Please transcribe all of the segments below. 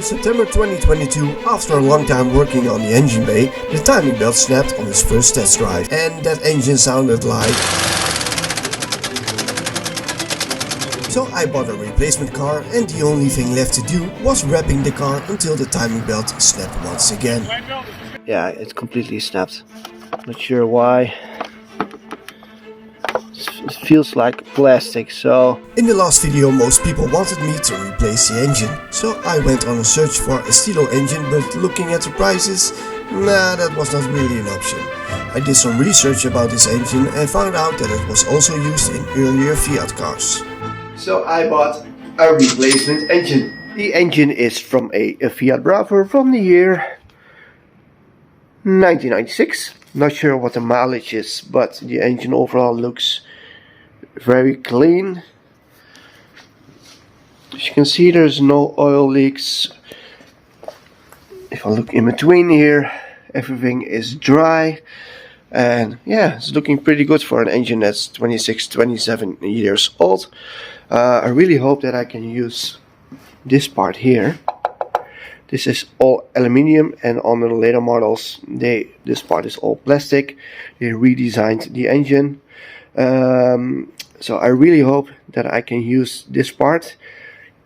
In September 2022, after a long time working on the engine bay, the timing belt snapped on his first test drive, and that engine sounded like... So I bought a replacement car, and the only thing left to do was wrapping the car until the timing belt snapped once again. Yeah, it completely snapped. Not sure why. It feels like plastic, so... In the last video most people wanted me to replace the engine, so I went on a search for a Stilo engine, but looking at the prices, that was not really an option. I did some research about this engine and found out that it was also used in earlier Fiat cars. So I bought a replacement engine. The engine is from a Fiat Bravo from the year 1996. Not sure what the mileage is, but the engine overall looks very clean. As you can see, there's no oil leaks. If I look in between here, everything is dry. And yeah, it's looking pretty good for an engine that's 26-27 years old. I really hope that I can use this part here. This is all aluminium, and on the later models this part is all plastic. They redesigned the engine. So I really hope that I can use this part,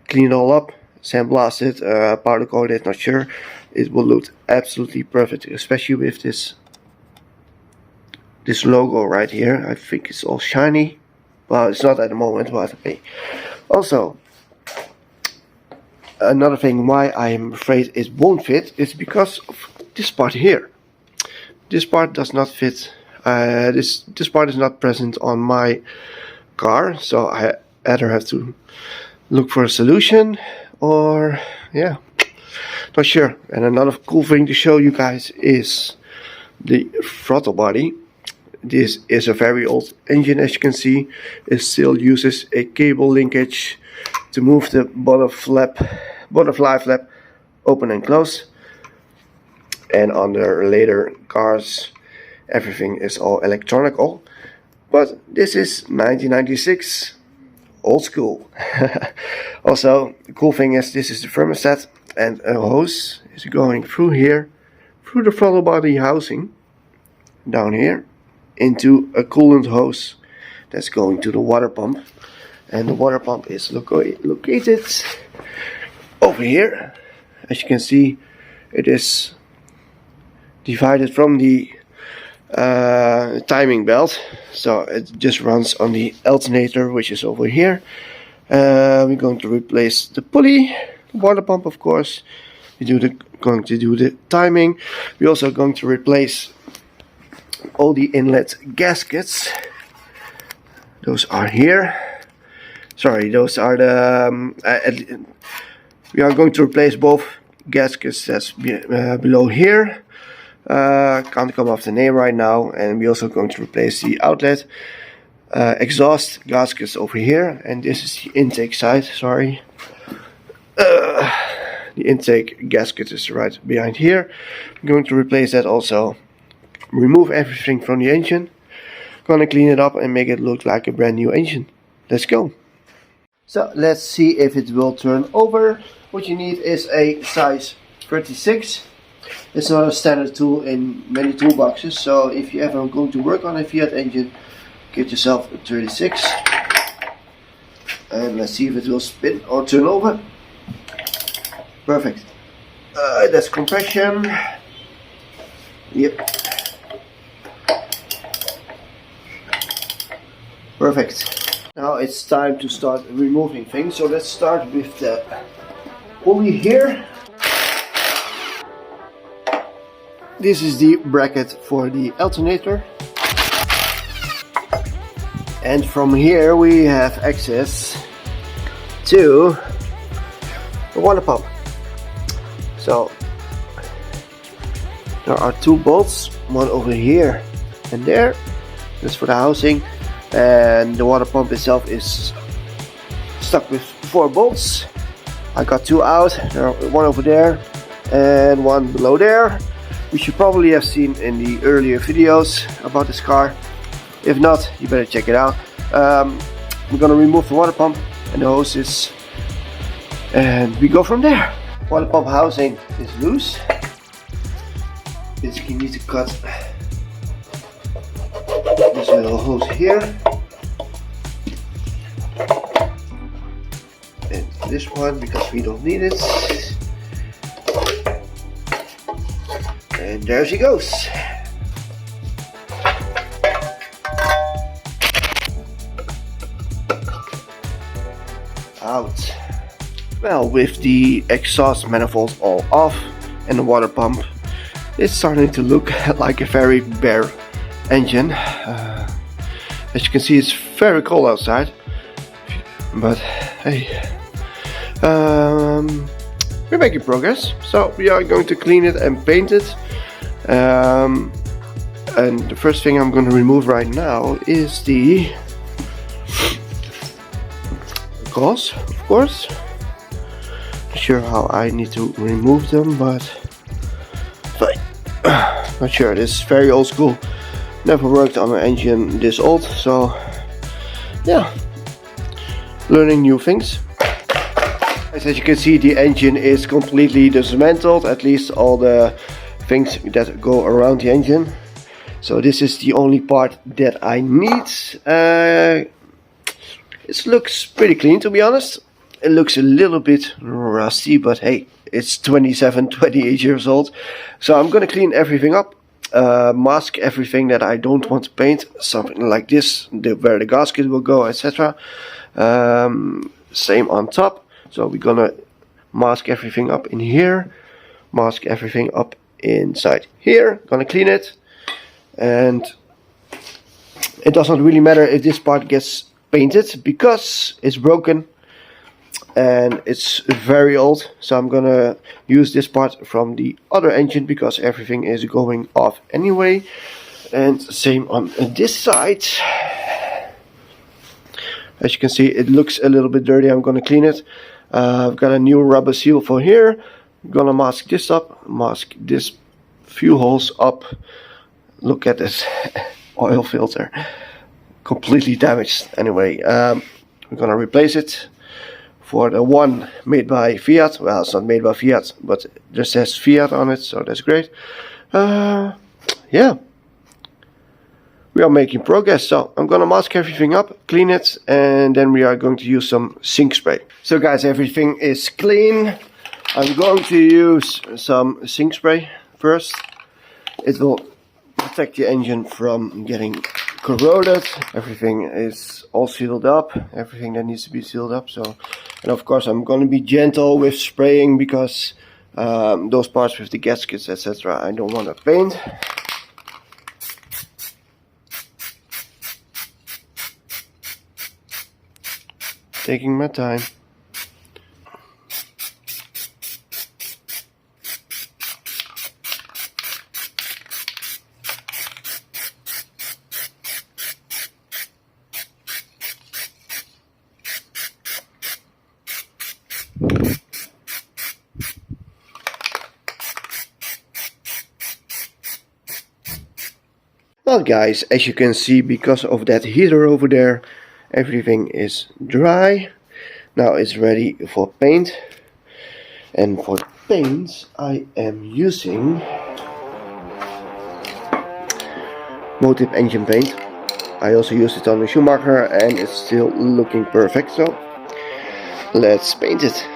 clean it all up, sandblast it, powder coat it, not sure. It will look absolutely perfect, especially with this logo right here. I think it's all shiny. Well, it's not at the moment, but hey. Also, another thing why I am afraid it won't fit is because of this part here. This part does not fit. This part is not present on my car, so I either have to look for a solution or yeah, not sure. And another cool thing to show you guys is the throttle body. This is a very old engine, as you can see. It still uses a cable linkage to move the butterfly flap open and close. And on the later cars, everything is all electronical. But this is 1996, old school. Also, the cool thing is this is the thermostat, and a hose is going through here, through the throttle body housing, down here, into a coolant hose that's going to the water pump. And the water pump is located over here. As you can see, it is divided from the timing belt, so it just runs on the alternator, which is over here. We're going to replace the pulley, the water pump, of course. We're going to do the timing. We're also going to replace all the inlet gaskets. Those are here. Sorry, those are the we are going to replace both gaskets that's below here. Can't come off the name right now. And we're also going to replace the outlet exhaust gaskets over here, and this is the intake side. Sorry, the intake gasket is right behind here. I'm going to replace that also. Remove everything from the engine. Gonna clean it up and make it look like a brand new engine. Let's go. So let's see if it will turn over. What you need is a size 36. It's not a standard tool in many toolboxes, so if you ever going to work on a Fiat engine, get yourself a 36. And let's see if it will spin or turn over. Perfect. That's compression. Yep. Perfect. Now it's time to start removing things. So let's start with the pulley here. This is the bracket for the alternator. And from here we have access to the water pump. So there are two bolts, one over here and there. That's for the housing. And the water pump itself is stuck with 4 bolts. I got 2 out, there are one over there and one below there, which you probably have seen in the earlier videos about this car. If not, you better check it out. We're gonna remove the water pump and the hoses, and we go from there. Water pump housing is loose. Basically need to cut this little hose here. And this one because we don't need it. And there she goes. Out. Well, with the exhaust manifold all off and the water pump, it's starting to look like a very bare engine. As you can see, it's very cold outside, but hey, we're making progress. So we are going to clean it and paint it. And the first thing I'm going to remove right now is the gauze, of course. Not sure how I need to remove them, but not sure. This is very old school. Never worked on an engine this old, so yeah, learning new things. As you can see, the engine is completely dismantled, at least all the things that go around the engine. So this is the only part that I need. It looks pretty clean, to be honest. It looks a little bit rusty, but hey, it's 28 years old. So I'm gonna clean everything up, mask everything that I don't want to paint, something like this, where the gasket will go, etc. Same on top. So we're gonna mask everything up in here, mask everything up inside here, gonna clean it. And it doesn't really matter if this part gets painted because it's broken and it's very old. So I'm gonna use this part from the other engine because everything is going off anyway. And same on this side. As you can see, it looks a little bit dirty. I'm gonna clean it. I've got a new rubber seal for here. I'm gonna mask this up, mask this few holes up. Look at this oil filter, completely damaged. Anyway, we're gonna replace it for the one made by Fiat. Well, it's not made by Fiat, but it just says Fiat on it, so that's great. Yeah, we are making progress. So I'm gonna mask everything up, clean it, and then we are going to use some sink spray. So guys, everything is clean. I'm going to use some sink spray first. It will protect the engine from getting corroded. Everything is all sealed up, everything that needs to be sealed up. So, and of course I'm going to be gentle with spraying because those parts with the gaskets, etc., I don't want to paint. Taking my time. Well guys, as you can see, because of that heater over there, everything is dry. Now it's ready for paint. And for paints, I am using Motive engine paint. I also used it on the Schumacher and it's still looking perfect, so let's paint it.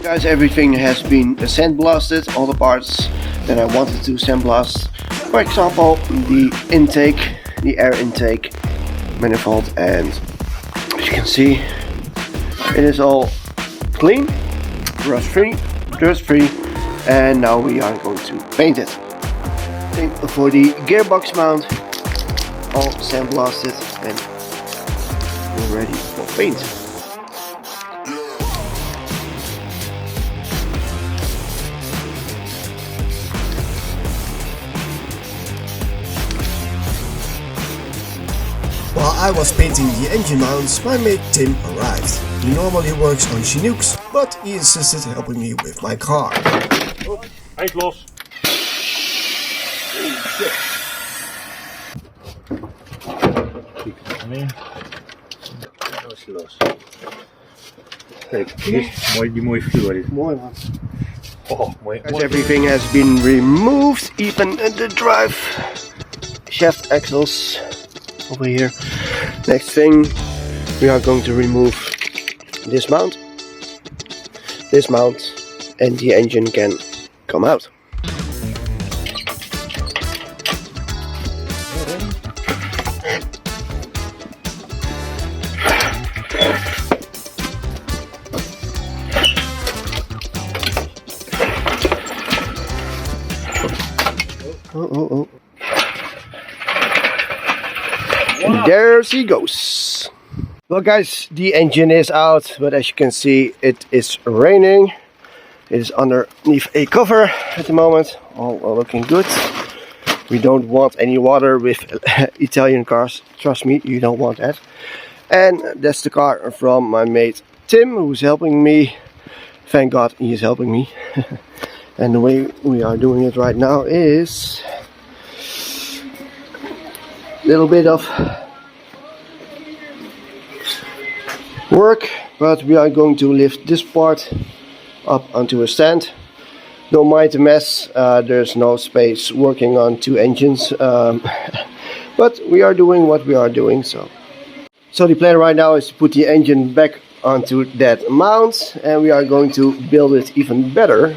Guys, everything has been sandblasted, all the parts that I wanted to sandblast. For example, the intake, the air intake manifold, and as you can see, it is all clean, rust free, and now we are going to paint it. Same for the gearbox mount, all sandblasted and we're ready for paint. While I was painting the engine mounts, my mate Tim arrived. He normally works on Chinooks, but he insisted helping me with my car. Oh, hij is los. Nee. Nou is hij los. Kijk, dit is mooi, die mooie vloer. Mooi man. Oh, mooi. Guys, everything has been removed, even the drive shaft axles over here. Next thing, we are going to remove this mount, and the engine can come out. Oh. There she goes. Well guys, the engine is out, but as you can see it is raining. It is underneath a cover at the moment, all looking good. We don't want any water with Italian cars, trust me, you don't want that. And that's the car from my mate Tim, who's helping me. Thank God he is helping me. And the way we are doing it right now is a little bit of work, but we are going to lift this part up onto a stand. Don't mind the mess, there's no space working on two engines, but we are doing what we are doing. So the plan right now is to put the engine back onto that mount, and we are going to build it even better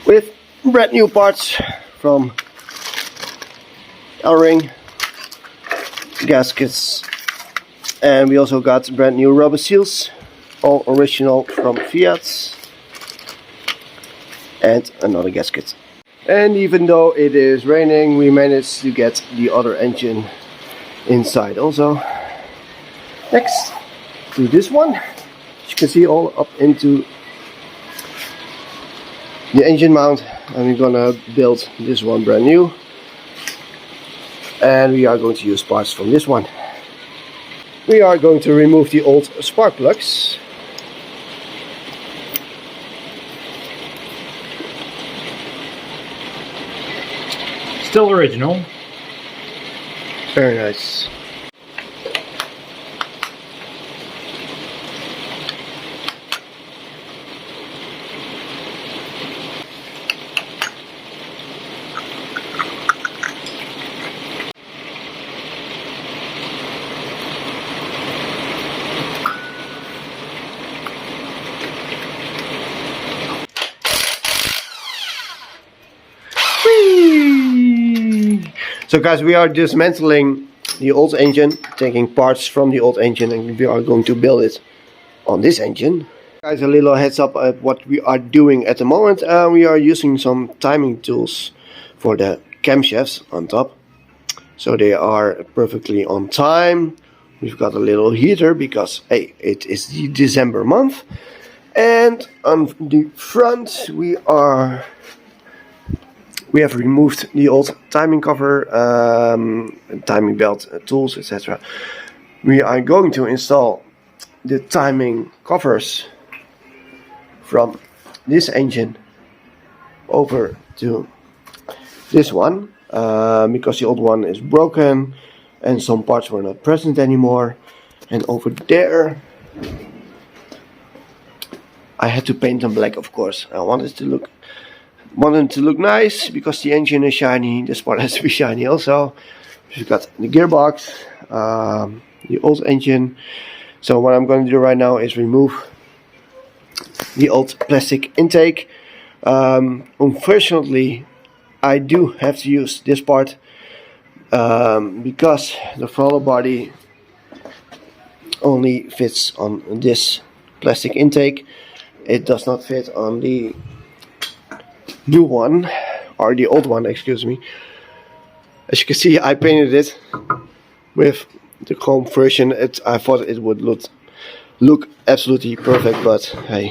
with brand new parts from L-ring, gaskets, and we also got brand new rubber seals, all original from Fiat, and another gasket. And even though it is raining, we managed to get the other engine inside also. Next to this one, as you can see, all up into the engine mount, and we're gonna build this one brand new, and we are going to use parts from this one. We are going to remove the old spark plugs. Still original. Very nice. So guys, we are dismantling the old engine, taking parts from the old engine, and we are going to build it on this engine. Guys, a little heads up at what we are doing at the moment. We are using some timing tools for the camshafts on top, so they are perfectly on time. We've got a little heater because hey, it is the December month, and on the front we have removed the old timing cover, timing belt tools, etc. We are going to install the timing covers from this engine over to this one, because the old one is broken and some parts were not present anymore. And over there I had to paint them black, of course. I wanted to look nice because the engine is shiny. This part has to be shiny also. We've got the gearbox, the old engine. So what I'm going to do right now is remove the old plastic intake. Unfortunately, I do have to use this part because the throttle body only fits on this plastic intake. It does not fit on the new one, or the old one, excuse me. As you can see, I painted it with the chrome version. I thought it would look absolutely perfect, but hey,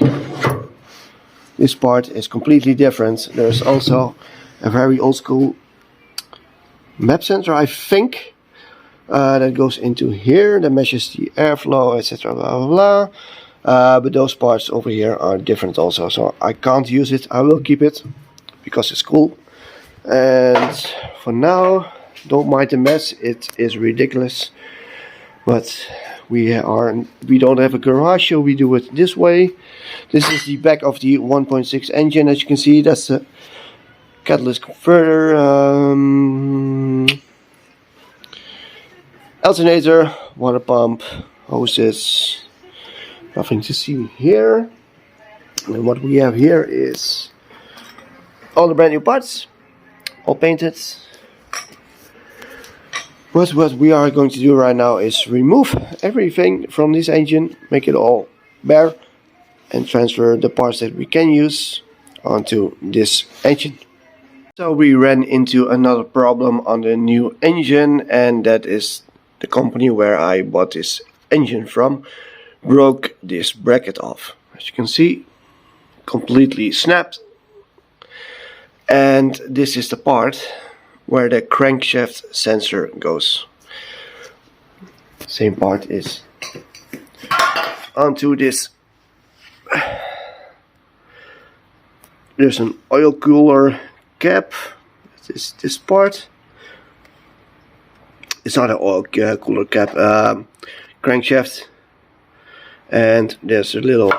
this part is completely different. There's also a very old school map sensor, I think, that goes into here, that measures the airflow, etc. blah blah but those parts over here are different also, so I can't use it. I will keep it because it's cool. And for now, don't mind the mess, it is ridiculous, but we don't have a garage, so we do it this way. This is the back of the 1.6 engine. As you can see, that's the catalyst converter, alternator, water pump, hoses. Nothing to see here. And what we have here is all the brand new parts, all painted. But what we are going to do right now is remove everything from this engine, make it all bare, and transfer the parts that we can use onto this engine. So we ran into another problem on the new engine, and that is the company where I bought this engine from broke this bracket off. As you can see, completely snapped. And this is the part where the crankshaft sensor goes. Same part is onto this. There's an oil cooler cap. This part. It's not an oil cooler cap. Crankshaft. And there's a little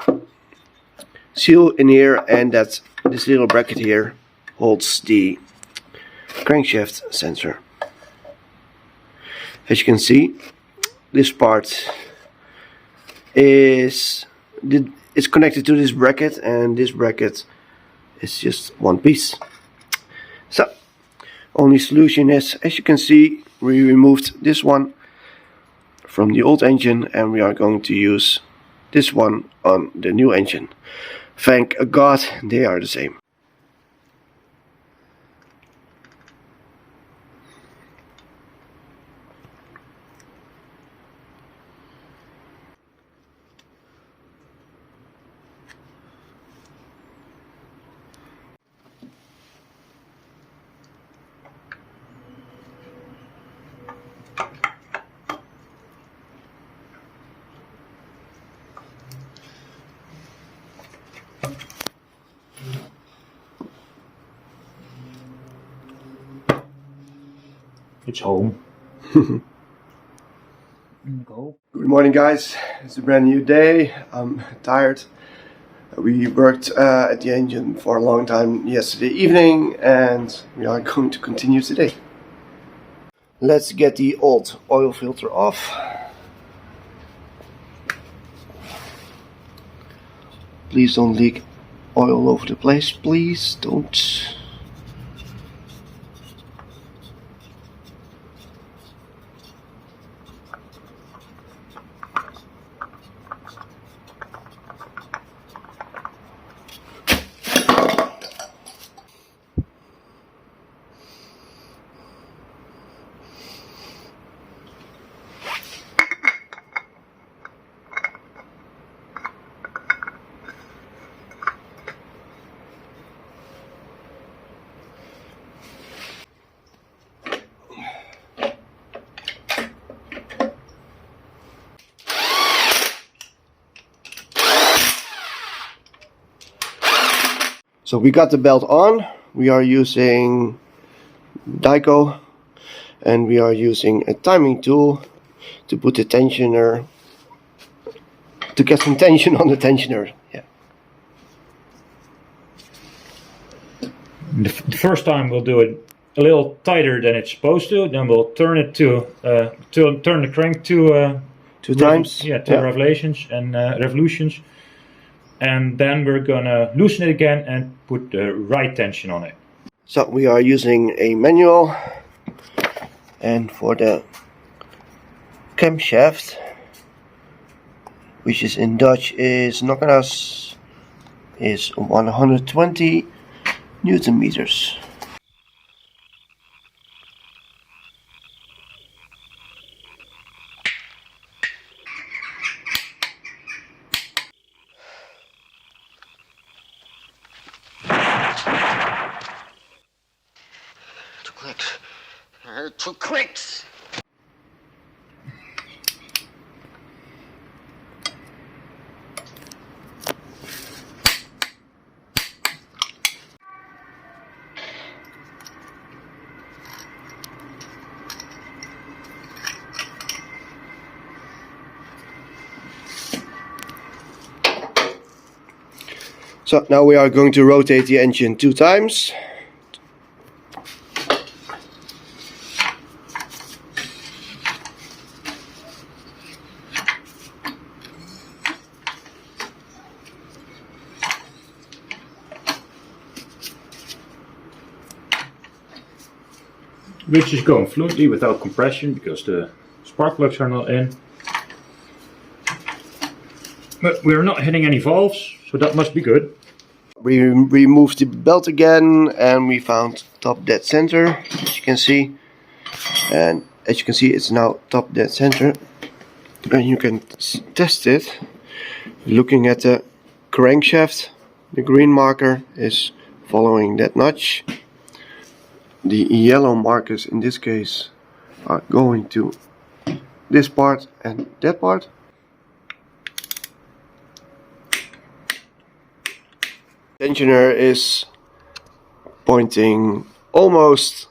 seal in here, and that's this little bracket here holds the crankshaft sensor. As you can see, this part is connected to this bracket, and this bracket is just one piece. So only solution is, as you can see, we removed this one from the old engine, and we are going to use this one on the new engine. Thank God they are the same. It's home. Go. Good morning, guys. It's a brand new day. I'm tired. We worked at the engine for a long time yesterday evening, and we are going to continue today. Let's get the old oil filter off. Please don't leak oil all over the place. Please don't. So we got the belt on. We are using Dyco, and we are using a timing tool to put the tensioner, to get some tension on the tensioner. Yeah. The first time we'll do it a little tighter than it's supposed to. Then we'll turn it to turn the crank to Two times. Yeah, two revolutions, and then we're gonna loosen it again and put the right tension on it. So we are using a manual, and for the camshaft, which is in Dutch is nogmaals, is 120 Newton meters. Two clicks. So now we are going to rotate the engine 2 times. Which is going fluently without compression because the spark plugs are not in. But we're not hitting any valves, so that must be good. We removed the belt again and we found top dead center, as you can see. And as you can see, it's now top dead center. And you can test it looking at the crankshaft. The green marker is following that notch. The yellow markers in this case are going to this part and that part. The engineer is pointing almost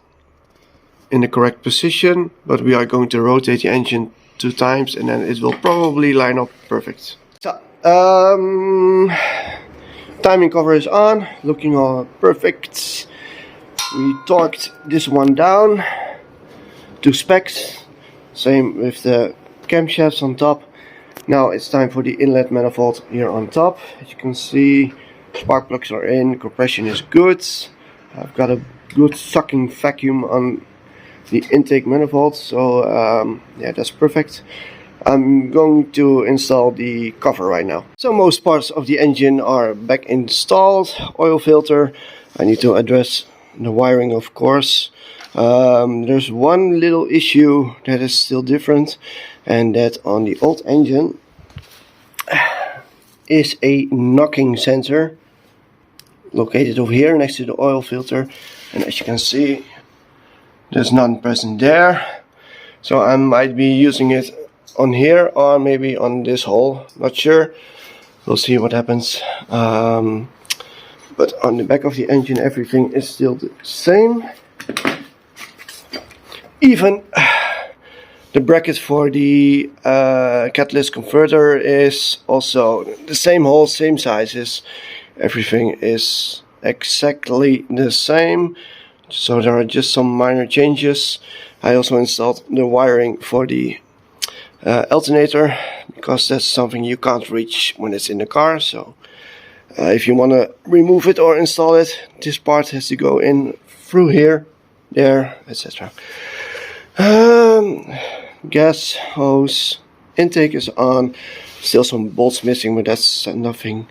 in the correct position, but we are going to rotate the engine 2 times and then it will probably line up perfect. So, timing cover is on, looking all perfect. We torqued this one down to specs, same with the camshafts on top. Now it's time for the inlet manifold here on top. As you can see, spark plugs are in, compression is good. I've got a good sucking vacuum on the intake manifold, so yeah, that's perfect. I'm going to install the cover right now. So most parts of the engine are back installed. Oil filter, I need to address the wiring, of course. There's one little issue that is still different, and that on the old engine is a knocking sensor located over here next to the oil filter, and as you can see, there's none present there. So I might be using it on here or maybe on this hole, not sure. We'll see what happens. But on the back of the engine everything is still the same. Even the bracket for the catalyst converter is also the same hole, same sizes. Everything is exactly the same. So there are just some minor changes. I also installed the wiring for the alternator, because that's something you can't reach when it's in the car. So if you want to remove it or install it, this part has to go in through here, there, etc. Gas hose intake is on. Still some bolts missing, but that's nothing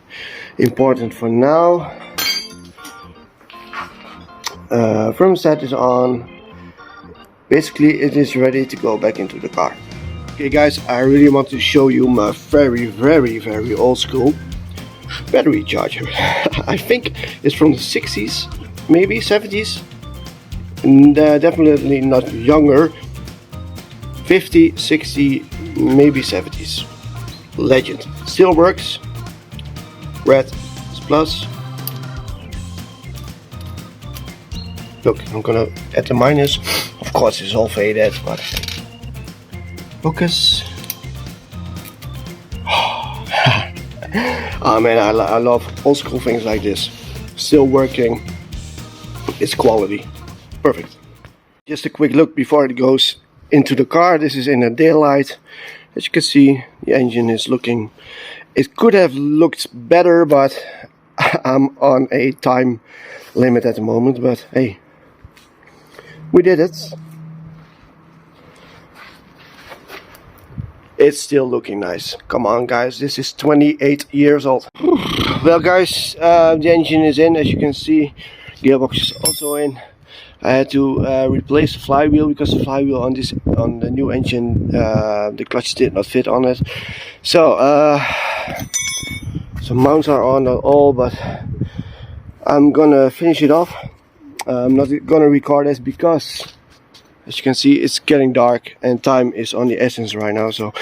important for now. Thermostat is on. Basically it is ready to go back into the car. Okay guys, I really want to show you my very old school battery charger. I think it's from the 60s, maybe 70s, and definitely not younger. 50, 60, maybe 70s. Legend. Still works. Red is plus. Look, I'm gonna add the minus. Of course it's all faded, but focus. Oh man, I love old school things like this. Still working. It's quality. Perfect. Just a quick look before it goes into the car. This is in the daylight. As you can see, the engine is looking, it could have looked better, but I'm on a time limit at the moment. But hey, we did it. It's still looking nice. Come on guys, this is 28 years old. Well guys, the engine is in, as you can see. Gearbox is also in. I had to replace the flywheel, because the flywheel on the new engine, the clutch did not fit on it. So some mounts are on all, but I'm gonna finish it off. I'm not gonna record this because, as you can see, it's getting dark and time is on the essence right now. So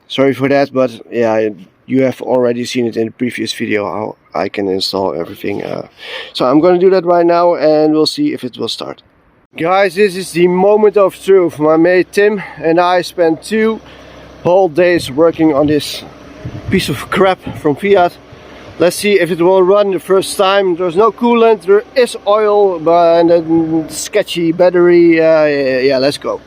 sorry for that, but yeah, you have already seen it in the previous video how I can install everything. So I'm gonna do that right now and we'll see if it will start. Guys, this is the moment of truth. My mate Tim and I spent 2 whole days working on this piece of crap from Fiat. Let's see if it will run the first time. There's no coolant, there is oil, but and a sketchy battery. Yeah, let's go.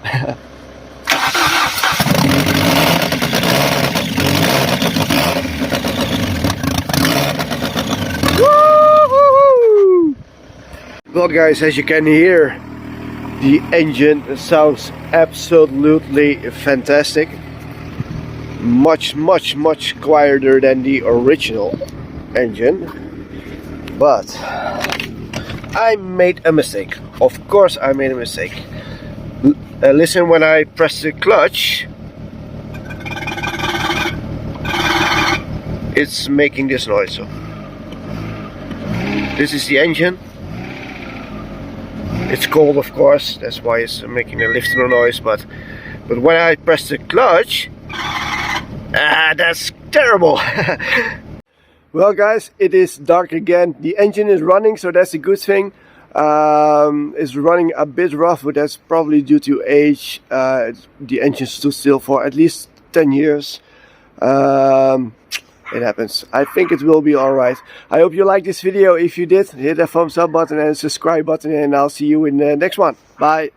Well guys, as you can hear, the engine sounds absolutely fantastic. Much quieter than the original engine. But I made a mistake. Of course I made a mistake. Listen when I press the clutch. It's making this noise. So this is the engine. It's cold, of course, that's why it's making a lifter noise, but when I press the clutch, that's terrible. Well guys, it is dark again. The engine is running, so that's a good thing. It's running a bit rough, but that's probably due to age. The engine stood still for at least 10 years. It happens. I think it will be alright. I hope you liked this video. If you did, hit that thumbs up button and subscribe button, and I'll see you in the next one. Bye.